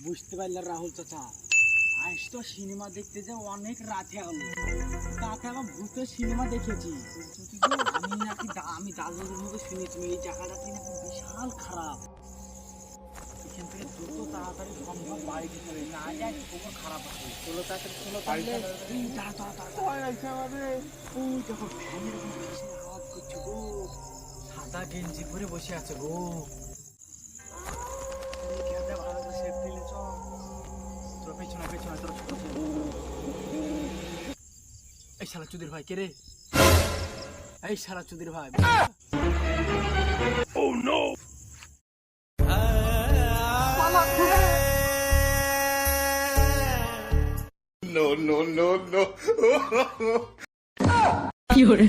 বুঝতে পারলে রাহুল চাচা, আজ তো সিনেমা দেখতে যে অনেক রাতে হলো, তাতে আবার ভূতের সিনেমা দেখেছি। আমি দাদুর মুখে শুনেছি এই জায়গাটা নাকি বিশাল খারাপ। এখান থেকে দ্রুত তাড়াতাড়ি সম্ভব বাড়িতে চলে না যায়, খুব খারাপ আছে। চলো তাড়াতাড়ি, চলো তাড়াতাড়ি। ওই দেখো ফ্যানের কিসের আওয়াজ করছে গো, সাদা গেঞ্জি পরে বসে আছে গো। ভালো করে সেফ দিলে চল, তোর পেছনে পেছনে তোর ছোট ছোট। এই শালা চুদির ভাই কে রে? এই শালা চুদির ভাই। Oh no! No, no, no, no. কি hore